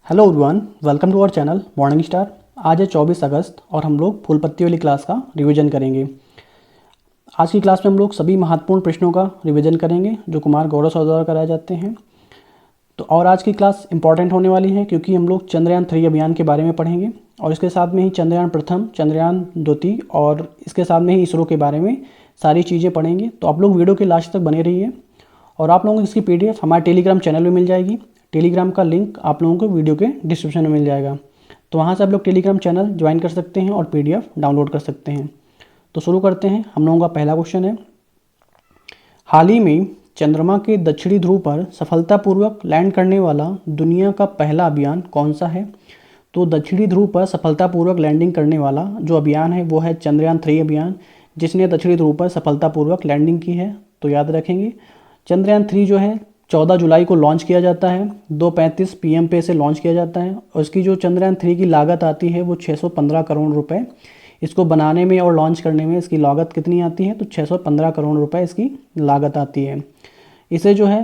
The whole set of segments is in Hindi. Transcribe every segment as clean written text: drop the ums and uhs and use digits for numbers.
Hello everyone, welcome to our channel Morning Star. आज है 24 अगस्त और हम लोग फूल पत्ती वाली क्लास का रिवीजन करेंगे। आज की क्लास में हम लोग सभी महत्वपूर्ण प्रश्नों का रिवीजन करेंगे जो कुमार गौरव सर द्वारा कराए जाते हैं। तो और आज की क्लास इंपॉर्टेंट होने वाली है क्योंकि हम लोग चंद्रयान 3 अभियान के बारे में पढ़ेंगे और इसके साथ में ही चंद्रयान प्रथम, चंद्रयान द्वितीय और इसके साथ में ही इसरो के बारे में सारी चीज़ें पढ़ेंगे। तो आप लोग वीडियो के लास्ट तक बने रहिए और आप लोगों को इसकी PDF हमारे टेलीग्राम चैनल में मिल जाएगी। टेलीग्राम का लिंक आप लोगों को वीडियो के डिस्क्रिप्शन में मिल जाएगा, तो वहाँ से आप लोग टेलीग्राम चैनल ज्वाइन कर सकते हैं और PDF डाउनलोड कर सकते हैं। तो शुरू करते हैं। हम लोगों का पहला क्वेश्चन है, हाल ही में चंद्रमा के दक्षिणी ध्रुव पर सफलतापूर्वक लैंड करने वाला दुनिया का पहला अभियान कौन सा है? तो दक्षिणी ध्रुव पर सफलतापूर्वक लैंडिंग करने वाला जो अभियान है वो है चंद्रयान 3 अभियान, जिसने दक्षिणी ध्रुव पर सफलतापूर्वक लैंडिंग की है। तो याद रखेंगे चंद्रयान 3 जो है 14 जुलाई को लॉन्च किया जाता है, 2:35 PM पे इसे लॉन्च किया जाता है और इसकी जो चंद्रयान 3 की लागत आती है वो 615 करोड़ रुपए। इसको बनाने में और लॉन्च करने में इसकी लागत कितनी आती है? तो 615 करोड़ रुपए इसकी लागत आती है। इसे जो है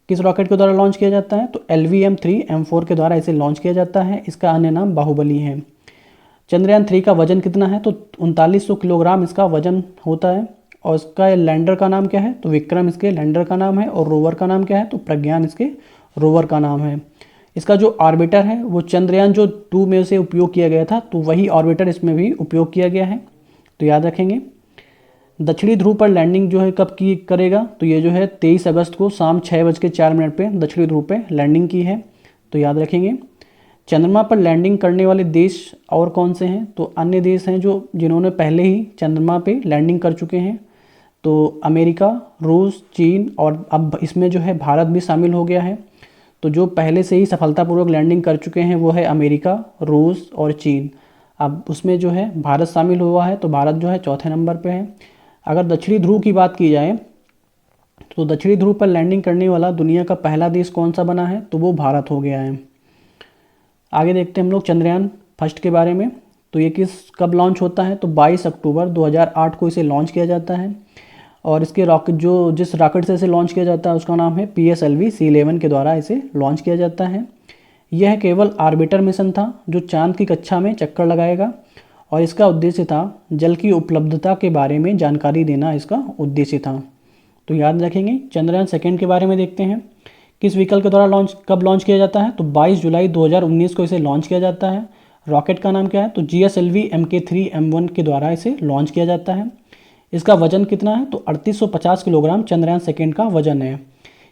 किस रॉकेट के द्वारा लॉन्च किया जाता है? तो LVM-3M4 के द्वारा इसे लॉन्च किया जाता है। इसका अन्य नाम बाहुबली है। चंद्रयान 3 का वजन कितना है? तो 3900 किलोग्राम इसका वजन होता है और इसका लैंडर का नाम क्या है? तो विक्रम इसके लैंडर का नाम है और रोवर का नाम क्या है? तो प्रज्ञान इसके रोवर का नाम है। इसका जो ऑर्बिटर है वो चंद्रयान जो 2 में से उपयोग किया गया था, तो वही ऑर्बिटर इसमें भी उपयोग किया गया है। तो याद रखेंगे दक्षिणी ध्रुव पर लैंडिंग जो है कब की करेगा? तो ये जो है 23 अगस्त को शाम 6:04 पे दक्षिणी ध्रुव पे लैंडिंग की है। तो याद रखेंगे चंद्रमा पर लैंडिंग करने वाले देश और कौन से हैं? तो अन्य देश हैं जो जिन्होंने पहले ही चंद्रमा पे लैंडिंग कर चुके हैं। तो अमेरिका, रूस, चीन और अब इसमें जो है भारत भी शामिल हो गया है। तो जो पहले से ही सफलतापूर्वक लैंडिंग कर चुके हैं वो है अमेरिका, रूस और चीन। अब उसमें जो है भारत शामिल हुआ है, तो भारत जो है चौथे नंबर पे है। अगर दक्षिणी ध्रुव की बात की जाए तो दक्षिणी ध्रुव पर लैंडिंग करने वाला दुनिया का पहला देश कौन सा बना है? तो वो भारत हो गया है। आगे देखते हैं हम लोग चंद्रयान फर्स्ट के बारे में। तो ये कब लॉन्च होता है? तो 22 अक्टूबर 2008 को इसे लॉन्च किया जाता है और इसके रॉकेट जिस रॉकेट से इसे लॉन्च किया जाता है उसका नाम है PSLV-C11 के द्वारा इसे लॉन्च किया जाता है। यह केवल आर्बिटर मिशन था जो चांद की कक्षा में चक्कर लगाएगा और इसका उद्देश्य था जल की उपलब्धता के बारे में जानकारी देना, इसका उद्देश्य था। तो याद रखेंगे चंद्रयान सेकेंड के बारे में देखते हैं। किस व्हीकल के द्वारा कब लॉन्च किया जाता है? तो 22 जुलाई 2019 को इसे लॉन्च किया जाता है। रॉकेट का नाम क्या है? तो GSLV Mk3M1 के द्वारा इसे लॉन्च किया जाता है। इसका वजन कितना है? तो 3850 किलोग्राम चंद्रयान सेकेंड का वजन है।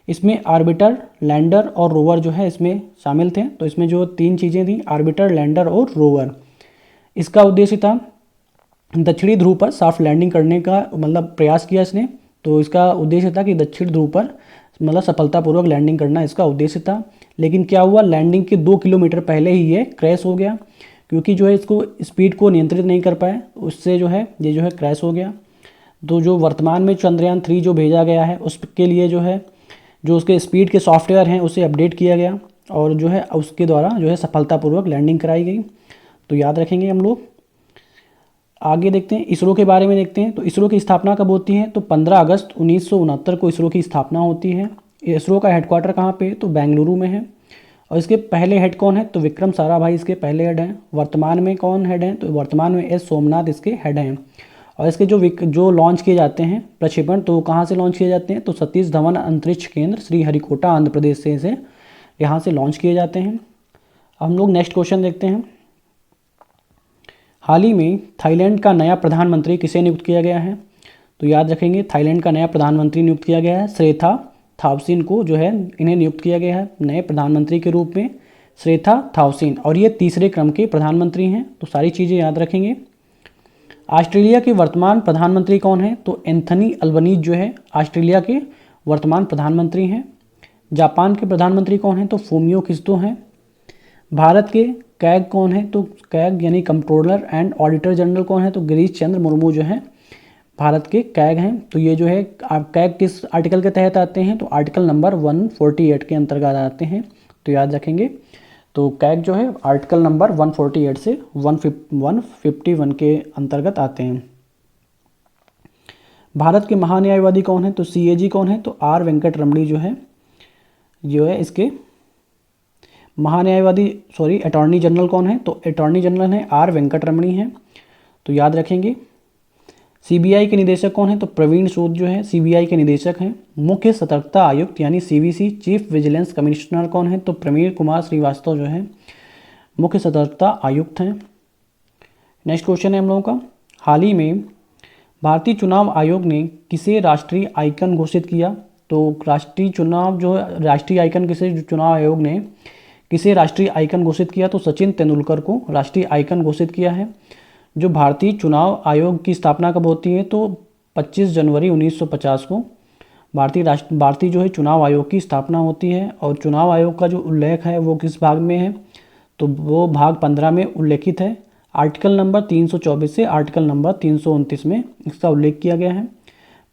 इसमें आर्बिटर, लैंडर और रोवर जो है इसमें शामिल थे। तो इसमें जो 3 चीज़ें थी, आर्बिटर, लैंडर और रोवर। इसका उद्देश्य था दक्षिणी ध्रुव पर सॉफ्ट लैंडिंग करने का मतलब प्रयास किया इसने। तो इसका उद्देश्य था कि दक्षिण ध्रुव पर मतलब सफलतापूर्वक लैंडिंग करना इसका उद्देश्य था। लेकिन क्या हुआ, लैंडिंग के 2 किलोमीटर पहले ही ये क्रैश हो गया क्योंकि जो है इसको स्पीड को नियंत्रित नहीं कर पाए, उससे जो है ये जो है क्रैश हो गया। तो जो वर्तमान में चंद्रयान 3 जो भेजा गया है उसके लिए जो है जो उसके स्पीड के सॉफ्टवेयर हैं उसे अपडेट किया गया और जो है उसके द्वारा जो है सफलतापूर्वक लैंडिंग कराई गई। तो याद रखेंगे हम लोग। आगे देखते हैं इसरो के बारे में देखते हैं। तो इसरो की स्थापना कब होती है? तो 15 अगस्त 1969 को इसरो की स्थापना होती है। इसरो का हेडक्वार्टर कहाँ पे? तो बेंगलुरु में है। और इसके पहले हेड कौन है? तो विक्रम साराभाई इसके पहले हेड हैं। वर्तमान में कौन हेड हैं? तो वर्तमान में S सोमनाथ इसके हेड हैं। और इसके जो लॉन्च किए जाते हैं प्रक्षेपण, तो कहाँ से लॉन्च किए जाते हैं? तो सतीश धवन अंतरिक्ष केंद्र श्रीहरिकोटा आंध्र प्रदेश से इसे यहाँ से लॉन्च किए जाते हैं। हम लोग नेक्स्ट क्वेश्चन देखते हैं। हाल ही में थाईलैंड का नया प्रधानमंत्री किसे नियुक्त किया गया है? तो याद रखेंगे थाईलैंड का नया प्रधानमंत्री नियुक्त किया गया है श्रेथा थावसिन को जो है इन्हें नियुक्त किया गया है नए प्रधानमंत्री के रूप में, श्रेथा थावसिन। और ये तीसरे क्रम के प्रधानमंत्री हैं। तो सारी चीज़ें याद रखेंगे। ऑस्ट्रेलिया के वर्तमान प्रधानमंत्री कौन है? तो एंथनी अल्बनीज जो है ऑस्ट्रेलिया के वर्तमान प्रधानमंत्री हैं। जापान के प्रधानमंत्री कौन है? तो फूमियो किस्टो हैं। भारत के कैग कौन है? तो कैग यानी कंट्रोलर एंड ऑडिटर जनरल कौन है? तो गिरीश चंद्र मुर्मू जो है भारत के कैग हैं। तो ये जो है कैग किस आर्टिकल के तहत आते हैं? तो आर्टिकल नंबर 148 के अंतर्गत आते हैं। तो याद रखेंगे। तो कैग जो है आर्टिकल नंबर 148 से 151 के अंतर्गत आते हैं। भारत के महान्यायवादी कौन है? तो CAG कौन है? तो R वेंकट रमणी जो है इसके अटॉर्नी जनरल कौन है? तो अटॉर्नी जनरल है आर वेंकटरमणी हैं, तो याद रखेंगे। सीबीआई के निदेशक कौन है? तो प्रवीण सूद जो है सीबीआई के निदेशक हैं। मुख्य सतर्कता आयुक्त यानी सीवीसी चीफ विजिलेंस कमिश्नर कौन है? तो प्रवीण कुमार श्रीवास्तव जो है मुख्य सतर्कता आयुक्त हैं। नेक्स्ट क्वेश्चन है हम लोगों का, हाल ही में भारतीय चुनाव आयोग ने किसे राष्ट्रीय आइकन घोषित किया? तो राष्ट्रीय आइकन किसे चुनाव आयोग ने किसे राष्ट्रीय आइकन घोषित किया? तो सचिन तेंदुलकर को राष्ट्रीय आइकन घोषित किया है। जो भारतीय चुनाव आयोग की स्थापना कब होती है? तो 25 जनवरी 1950 को भारतीय जो है चुनाव आयोग की स्थापना होती है। और चुनाव आयोग का जो उल्लेख है वो किस भाग में है? तो वो भाग 15 में उल्लेखित है। आर्टिकल नंबर 324 से आर्टिकल नंबर 329 में इसका उल्लेख किया गया है।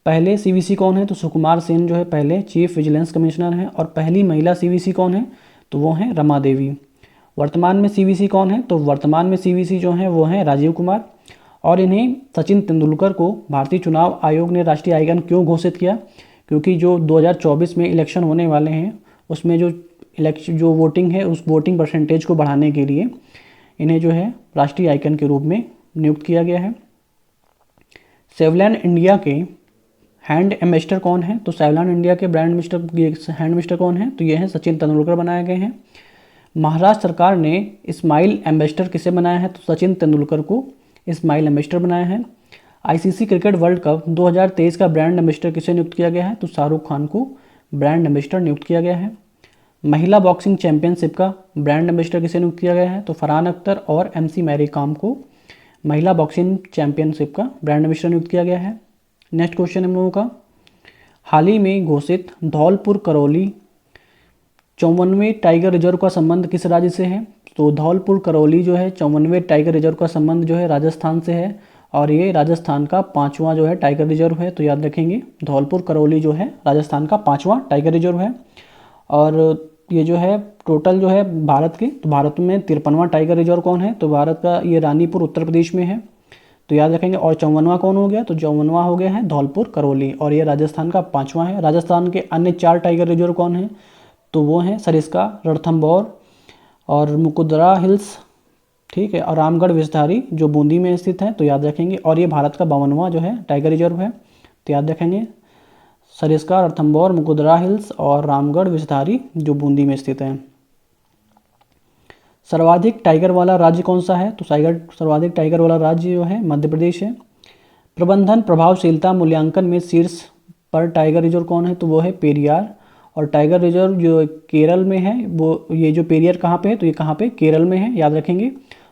पहले सीवीसी कौन है? तो सुकुमार सेन जो है पहले चीफ विजिलेंस कमिश्नर हैं। और पहली महिला सीवीसी कौन है? तो वो हैं रमा देवी। वर्तमान में सीवीसी कौन है? तो वर्तमान में सीवीसी जो हैं वो हैं राजीव कुमार। और इन्हें सचिन तेंदुलकर को भारतीय चुनाव आयोग ने राष्ट्रीय आइकन क्यों घोषित किया? क्योंकि जो 2024 में इलेक्शन होने वाले हैं उसमें जो वोटिंग है उस वोटिंग परसेंटेज को बढ़ाने के लिए इन्हें जो है राष्ट्रीय आइकन के रूप में नियुक्त किया गया है। सेवलॉन इंडिया के हैंड एम्बेसडर कौन है? तो सेवलॉन इंडिया के हैंड एम्बेसडर कौन है? तो ये हैं सचिन तेंदुलकर बनाए गए हैं। महाराष्ट्र सरकार ने स्माइल एम्बेसडर किसे बनाया है? तो सचिन तेंदुलकर को स्माइल एम्बेसडर बनाया है। आईसीसी क्रिकेट वर्ल्ड कप 2023 का ब्रांड एम्बेसडर किसे नियुक्त किया गया है? तो शाहरुख खान को ब्रांड एम्बेसडर नियुक्त किया गया है। महिला बॉक्सिंग चैंपियनशिप का ब्रांड एम्बेसडर किसे नियुक्त किया गया है? तो फरहान अख्तर और एमसी मैरी कॉम को महिला बॉक्सिंग चैंपियनशिप का ब्रांड एम्बेसडर नियुक्त किया गया है। नेक्स्ट क्वेश्चन हम लोगों का, हाल ही में घोषित धौलपुर करौली 54वें टाइगर रिजर्व का संबंध किस राज्य से है? तो धौलपुर करौली जो है 54वें टाइगर रिजर्व का संबंध जो है राजस्थान से है। और ये राजस्थान का 5वां जो है टाइगर रिजर्व है, तो याद रखेंगे धौलपुर करौली जो है राजस्थान का 5वां टाइगर रिजर्व है। और ये जो है टोटल जो है तो भारत में 53वां टाइगर रिजर्व कौन है? तो भारत का ये रानीपुर उत्तर प्रदेश में है, तो याद रखेंगे। और 54वां कौन हो गया? तो 54वां हो गया है धौलपुर करौली, और ये राजस्थान का 5वां है। राजस्थान के अन्य 4 टाइगर रिजर्व कौन है? तो वो हैं सरिस्का, रणथंभौर और मुकुंदरा हिल्स, ठीक है, और रामगढ़ विषधारी जो बूंदी में स्थित है, तो याद रखेंगे। और ये भारत का 52वां जो है टाइगर रिजर्व है, तो याद रखेंगे सरिस्का, रणथंभौर, मुकुंदरा हिल्स और रामगढ़ विषधारी जो बूंदी में स्थित है। सर्वाधिक टाइगर वाला राज्य कौन सा है? तो सर्वाधिक टाइगर वाला राज्य जो है मध्य प्रदेश है। प्रबंधन प्रभावशीलता मूल्यांकन में शीर्ष पर टाइगर रिजर्व कौन है? तो वो है पेरियार। और टाइगर रिजर्व जो केरल में है वो ये जो पेरियार कहाँ पे है? तो ये कहाँ पे? केरल में है, याद रखेंगे।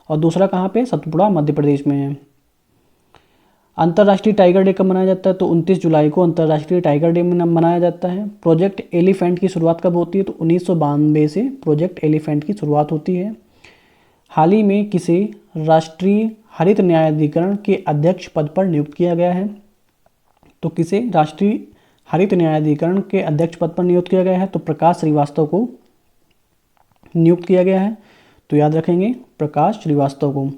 और दूसरा कहाँ पे? सतपुड़ा मध्य प्रदेश में है। अंतर्राष्ट्रीय टाइगर डे कब मनाया जाता है? तो 29 जुलाई को अंतर्राष्ट्रीय टाइगर डे मनाया जाता है। प्रोजेक्ट एलिफेंट की शुरुआत कब होती है? तो 1992 से प्रोजेक्ट एलिफेंट की शुरुआत होती है। हाल ही में किसे राष्ट्रीय हरित न्यायाधिकरण के अध्यक्ष पद पर नियुक्त किया गया है? तो किसे राष्ट्रीय हरित न्यायाधिकरण के अध्यक्ष पद पर नियुक्त किया गया है? तो प्रकाश श्रीवास्तव को नियुक्त किया गया है, तो याद रखेंगे प्रकाश श्रीवास्तव को।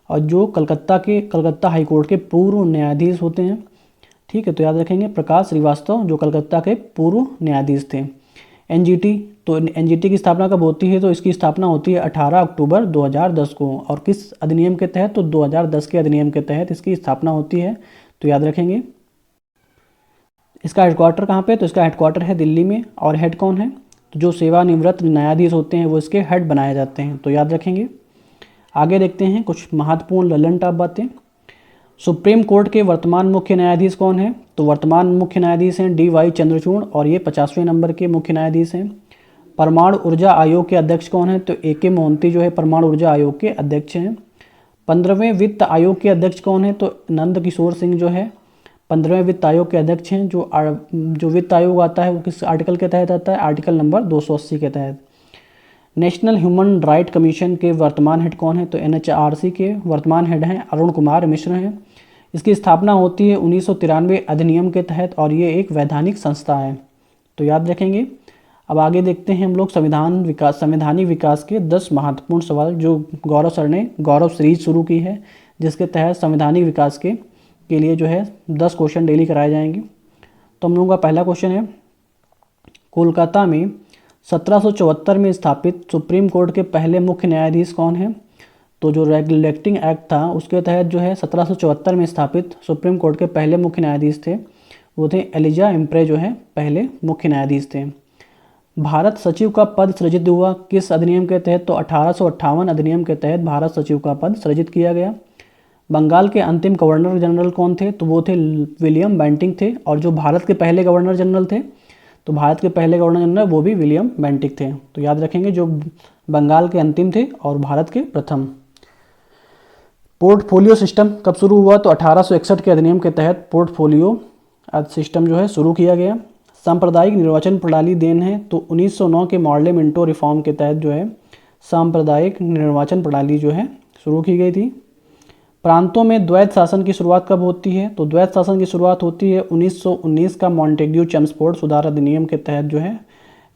और जो कलकत्ता हाई कोर्ट के पूर्व न्यायाधीश होते हैं, ठीक है, तो याद रखेंगे प्रकाश श्रीवास्तव जो कलकत्ता के पूर्व न्यायाधीश थे। एनजीटी, तो एनजीटी की स्थापना कब होती है? तो इसकी स्थापना होती है 18 अक्टूबर 2010 को। और किस अधिनियम के तहत? तो 2010 के अधिनियम के तहत इसकी स्थापना होती है, तो याद रखेंगे। इसका हेडक्वार्टर कहाँ पे? तो इसका हेडक्वार्टर है दिल्ली में। और हेड कौन है? तो जो सेवानिवृत्त न्यायाधीश होते हैं वो इसके हेड बनाए जाते हैं, तो याद रखेंगे। आगे देखते हैं कुछ महत्वपूर्ण ललन टॉप बातें। सुप्रीम कोर्ट के वर्तमान मुख्य न्यायाधीश कौन है? तो वर्तमान मुख्य न्यायाधीश हैं DY चंद्रचूड़, और ये 50वें नंबर के मुख्य न्यायाधीश हैं। परमाणु ऊर्जा आयोग के अध्यक्ष कौन है? तो AK मोहंती जो है परमाणु ऊर्जा आयोग के अध्यक्ष हैं। 15वें वित्त आयोग के अध्यक्ष कौन है? तो नंद किशोर सिंह जो है 15वें वित्त आयोग के अध्यक्ष हैं। जो वित्त आयोग आता है वो किस आर्टिकल के तहत आता है? आर्टिकल नंबर 280 के तहत। नेशनल ह्यूमन राइट कमीशन के वर्तमान हेड कौन है? तो NHRC के वर्तमान हेड हैं अरुण कुमार मिश्र हैं। इसकी स्थापना होती है 1993 अधिनियम के तहत, और ये एक वैधानिक संस्था है, तो याद रखेंगे। अब आगे देखते हैं हम लोग संवैधानिक विकास के 10 महत्वपूर्ण सवाल, जो गौरव सर ने गौरव सीरीज शुरू की है, जिसके तहत संवैधानिक विकास के लिए जो है 10 क्वेश्चन डेली कराए जाएंगे। तो हम लोगों का पहला क्वेश्चन है, कोलकाता में 1774 में स्थापित सुप्रीम कोर्ट के पहले मुख्य न्यायाधीश कौन है? तो जो रेगुलेटिंग एक्ट था उसके तहत जो है 1774 में स्थापित सुप्रीम कोर्ट के पहले मुख्य न्यायाधीश थे, वो थे एलिजा इम्प्रे जो है पहले मुख्य न्यायाधीश थे। भारत सचिव का पद सृजित हुआ किस अधिनियम के तहत? तो 1858 अधिनियम के तहत भारत सचिव का पद सृजित किया गया। बंगाल के अंतिम गवर्नर जनरल कौन थे? तो वो थे विलियम बेंटिंक थे। और जो भारत के पहले गवर्नर जनरल थे, तो भारत के पहले गवर्नर जनरल वो भी विलियम बेंटिक थे। तो याद रखेंगे, जो बंगाल के अंतिम थे और भारत के प्रथम। पोर्टफोलियो सिस्टम कब शुरू हुआ? तो 1861 के अधिनियम के तहत पोर्टफोलियो सिस्टम जो है शुरू किया गया। सांप्रदायिक निर्वाचन प्रणाली देन है, तो 1909 के मॉर्ले मिंटो रिफॉर्म के तहत जो है सांप्रदायिक निर्वाचन प्रणाली जो है शुरू की गई थी। प्रांतों में द्वैत शासन की शुरुआत कब होती है? तो द्वैत शासन की शुरुआत होती है 1919 का मॉन्टेग्यू चेम्सफोर्ड सुधार अधिनियम के तहत जो है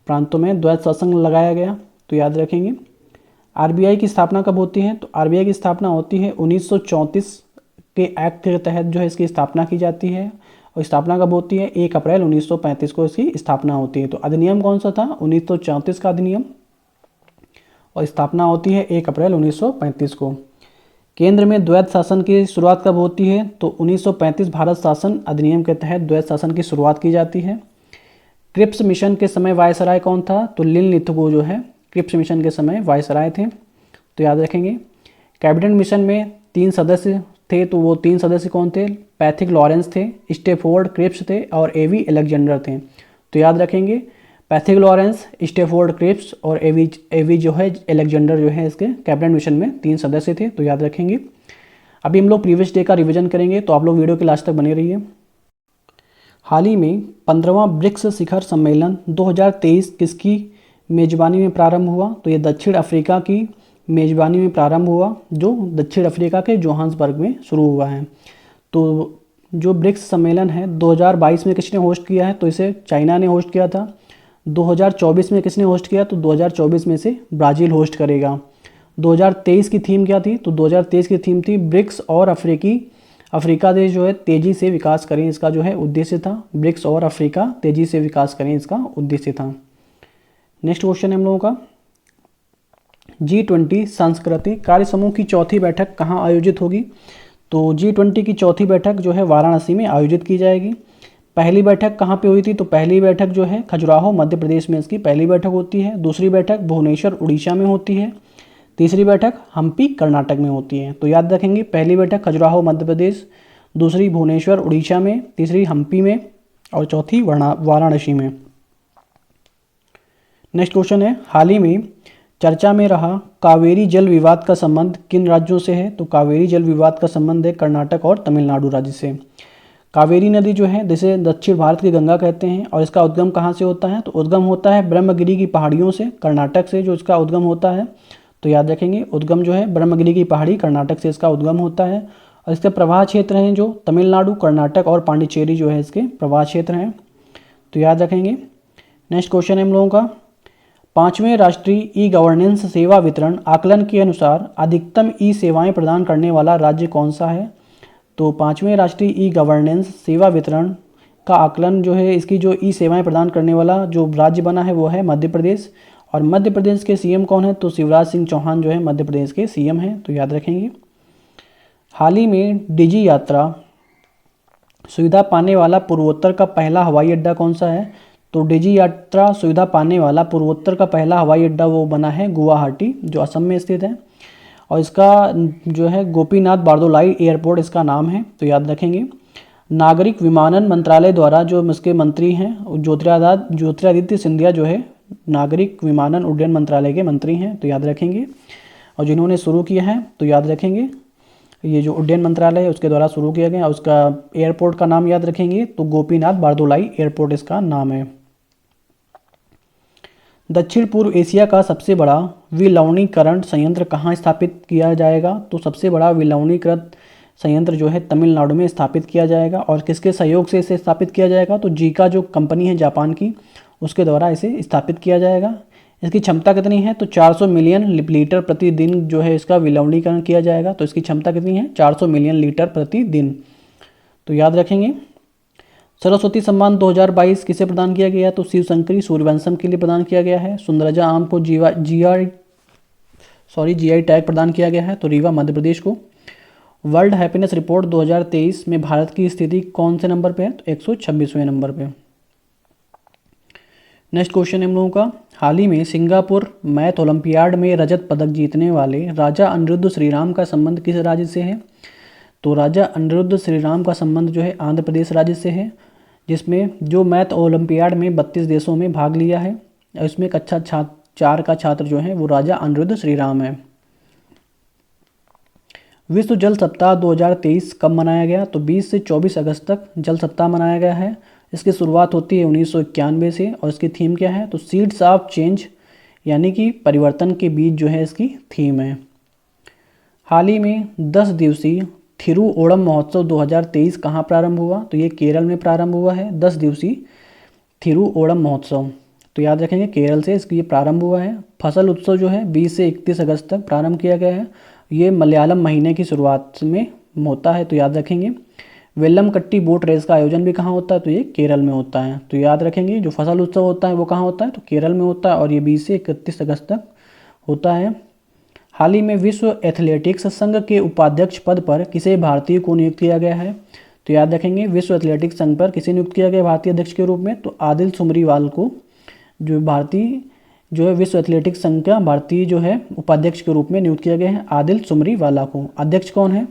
प्रांतों में द्वैत शासन लगाया गया। तो याद रखेंगे। आरबीआई की स्थापना कब होती है? तो आरबीआई की स्थापना होती है 1934 के एक्ट के तहत जो है इसकी स्थापना की जाती है। और स्थापना कब होती है? 1 अप्रैल 1935 को इसकी स्थापना होती है। तो अधिनियम कौन सा था? 1934 का अधिनियम, और स्थापना होती है 1 अप्रैल 1935 को। केंद्र में द्वैत शासन की शुरुआत कब होती है? तो 1935 भारत शासन अधिनियम के तहत द्वैत शासन की शुरुआत की जाती है। क्रिप्स मिशन के समय वायसराय कौन था? तो लिनलिथगो जो है क्रिप्स मिशन के समय वायसराय थे। तो याद रखेंगे। कैबिनेट मिशन में 3 सदस्य थे, तो वो 3 सदस्य कौन थे? पैथिक लॉरेंस थे, स्टेफोर्ड क्रिप्स थे और एवी अलेक्जेंडर थे। तो याद रखेंगे, पैथिक लॉरेंस, स्टेफोर्ड क्रिप्स और एवी जो है अलेक्जेंडर जो है इसके कैबिनेट मिशन में 3 सदस्य थे। तो याद रखेंगे। अभी हम लोग प्रीवियस डे का रिवीजन करेंगे, तो आप लोग वीडियो के लास्ट तक बने रहिए। हाल ही में 15वां ब्रिक्स शिखर सम्मेलन 2023 किसकी मेज़बानी में प्रारंभ हुआ? तो ये दक्षिण अफ्रीका की मेज़बानी में प्रारंभ हुआ, जो दक्षिण अफ्रीका के जोहान्सबर्ग में शुरू हुआ है। तो जो ब्रिक्स सम्मेलन है 2022 में किसने होस्ट किया है? तो इसे चाइना ने होस्ट किया था। 2024 में किसने होस्ट किया? तो 2024 में से ब्राज़ील होस्ट करेगा। 2023 की थीम क्या थी? तो 2023 की थीम थी ब्रिक्स और अफ्रीका देश जो है तेज़ी से विकास करें, इसका जो है उद्देश्य था। ब्रिक्स और अफ्रीका तेज़ी से विकास करें, इसका उद्देश्य था। नेक्स्ट क्वेश्चन है हम लोगों का, G20 सांस्कृतिक कार्य समूह की चौथी बैठक कहाँ आयोजित होगी? तो G20 की चौथी बैठक जो है वाराणसी में आयोजित की जाएगी। पहली बैठक कहाँ पे हुई थी? तो पहली बैठक जो है खजुराहो मध्य प्रदेश में इसकी पहली बैठक होती है। दूसरी बैठक भुवनेश्वर उड़ीसा में होती है। तीसरी बैठक हम्पी कर्नाटक में होती है। तो याद रखेंगे, पहली बैठक खजुराहो मध्य प्रदेश, दूसरी भुवनेश्वर उड़ीसा में, तीसरी हम्पी में और चौथी वाराणसी में। नेक्स्ट क्वेश्चन है, हाल ही में चर्चा में रहा कावेरी जल विवाद का संबंध किन राज्यों से है? तो कावेरी जल विवाद का संबंध है कर्नाटक और तमिलनाडु राज्य से। कावेरी नदी जो है जिसे दक्षिण भारत की गंगा कहते हैं, और इसका उद्गम कहाँ से होता है? तो उद्गम होता है ब्रह्मगिरी की पहाड़ियों से, कर्नाटक से जो इसका उद्गम होता है। तो याद रखेंगे, उद्गम जो है ब्रह्मगिरी की पहाड़ी कर्नाटक से इसका उद्गम होता है। और इसके प्रवाह क्षेत्र हैं जो तमिलनाडु, कर्नाटक और पांडिचेरी जो है इसके प्रवाह क्षेत्र हैं। तो याद रखेंगे। नेक्स्ट क्वेश्चन है हम लोगों का, 5वें राष्ट्रीय ई गवर्नेंस सेवा वितरण आकलन के अनुसार अधिकतम ई सेवाएं प्रदान करने वाला राज्य कौन सा है? तो 5वें राष्ट्रीय ई गवर्नेंस सेवा वितरण का आकलन जो है, इसकी जो ई सेवाएं प्रदान करने वाला जो राज्य बना है वो है मध्य प्रदेश। और मध्य प्रदेश के सीएम कौन है? तो शिवराज सिंह चौहान जो है मध्य प्रदेश के सीएम हैं। तो याद रखेंगे। हाल ही में डिजी यात्रा सुविधा पाने वाला पूर्वोत्तर का पहला हवाई अड्डा कौन सा है? तो डिजी यात्रा सुविधा पाने वाला पूर्वोत्तर का पहला हवाई अड्डा वो बना है गुवाहाटी, जो असम में स्थित है। और इसका जो है गोपीनाथ बारदोलाई एयरपोर्ट इसका नाम है। तो याद रखेंगे। नागरिक विमानन मंत्रालय द्वारा जो इसके मंत्री हैं ज्योतिरादित्य सिंधिया जो है नागरिक विमानन उड्डयन मंत्रालय के मंत्री हैं। तो याद रखेंगे। और जिन्होंने शुरू किया है, तो याद रखेंगे, ये जो उड्डयन मंत्रालय है उसके द्वारा शुरू किया गया। उसका एयरपोर्ट का नाम याद रखेंगे, तो गोपीनाथ बारदोलाई एयरपोर्ट इसका नाम है। दक्षिण पूर्व एशिया का सबसे बड़ा विलवणीकरण संयंत्र कहाँ स्थापित किया जाएगा? तो सबसे बड़ा विलवणीकृत संयंत्र जो है तमिलनाडु में स्थापित किया जाएगा। और किसके सहयोग से इसे स्थापित किया जाएगा? तो जीका जो कंपनी है जापान की, उसके द्वारा इसे स्थापित किया जाएगा। इसकी क्षमता कितनी है? तो 400 मिलियन लीटर प्रतिदिन जो है इसका विलवणीकरण किया जाएगा। तो इसकी क्षमता कितनी है? 400 मिलियन लीटर प्रतिदिन। तो याद रखेंगे। सरस्वती सम्मान 2022 किसे प्रदान किया गया? तो शिवशंकरी सूर्यवंशम के लिए प्रदान किया गया है। सुंदरजा आम को जीआई टैग प्रदान किया गया है, तो रीवा मध्य प्रदेश को। वर्ल्ड हैप्पीनेस रिपोर्ट 2023 में भारत की स्थिति कौन से नंबर पे है? तो 126वें नंबर पे। नेक्स्ट क्वेश्चन है हम लोगों का, हाल ही में सिंगापुर मैथ ओलंपियाड में रजत पदक जीतने वाले राजा अनिरुद्ध श्रीराम का संबंध किस राज्य से है? तो राजा अनिरुद्ध श्रीराम का संबंध जो है आंध्र प्रदेश राज्य से है, जिसमें जो मैथ ओलंपियाड में 32 देशों में भाग लिया है। इसमें कक्षा 4 का छात्र जो है वो राजा अनिरुद्ध श्रीराम है। विश्व जल सप्ताह 2023 कब मनाया गया? तो 20 से 24 अगस्त तक जल सप्ताह मनाया गया है। इसकी शुरुआत होती है 1991 से, और इसकी थीम क्या है? तो सीड्स ऑफ चेंज, यानी कि परिवर्तन के बीज जो है इसकी थीम है। हाल ही में 10 दिवसीय थिरुओणम महोत्सव 2023 कहाँ प्रारंभ हुआ? तो ये केरल में प्रारंभ हुआ है 10 दिवसीय थिरुओणम महोत्सव। तो याद रखेंगे केरल से इसकी ये प्रारंभ हुआ है। फसल उत्सव जो है 20 से 31 अगस्त तक प्रारंभ किया गया है। ये मलयालम महीने की शुरुआत में होता है, तो याद रखेंगे। वेल्लम कट्टी बोट रेस का आयोजन भी कहाँ होता है? तो ये केरल में होता है। तो याद रखेंगे जो फसल उत्सव होता है वो कहाँ होता है? तो केरल में होता है, और ये 20 से 31 अगस्त तक होता है। हाल ही में विश्व एथलेटिक्स संघ के उपाध्यक्ष पद पर किसे भारतीय को नियुक्त किया गया है? तो याद रखेंगे विश्व एथलेटिक्स संघ पर किसे नियुक्त किया गया भारतीय अध्यक्ष के रूप में? तो आदिल सुमरीवाल को जो है विश्व एथलेटिक्स संघ का भारतीय जो है उपाध्यक्ष के रूप में नियुक्त किया गया है आदिल सुमरीवाला को। अध्यक्ष कौन है?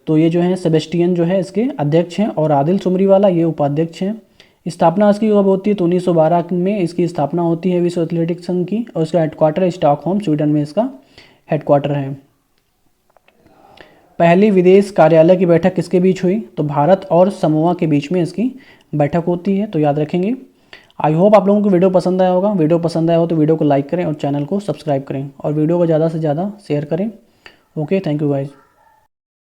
तो ये जो है सेबेस्टियन जो है इसके अध्यक्ष हैं, और आदिल सुमरीवाला ये उपाध्यक्ष हैं। स्थापना इसकी कब होती है? तो 1912 में इसकी स्थापना होती है विश्व एथलेटिक्स संघ की, और इसका हेडक्वार्टर है स्टॉकहोम, स्वीडन में इसका हेडक्वार्टर है। पहली विदेश कार्यालय की बैठक किसके बीच हुई? तो भारत और समोआ के बीच में इसकी बैठक होती है, तो याद रखेंगे। आई होप आप लोगों को वीडियो पसंद आया होगा। वीडियो पसंद आया हो तो वीडियो को लाइक करें और चैनल को सब्सक्राइब करें, और वीडियो को ज़्यादा से ज़्यादा शेयर करें। Okay, thank you guys.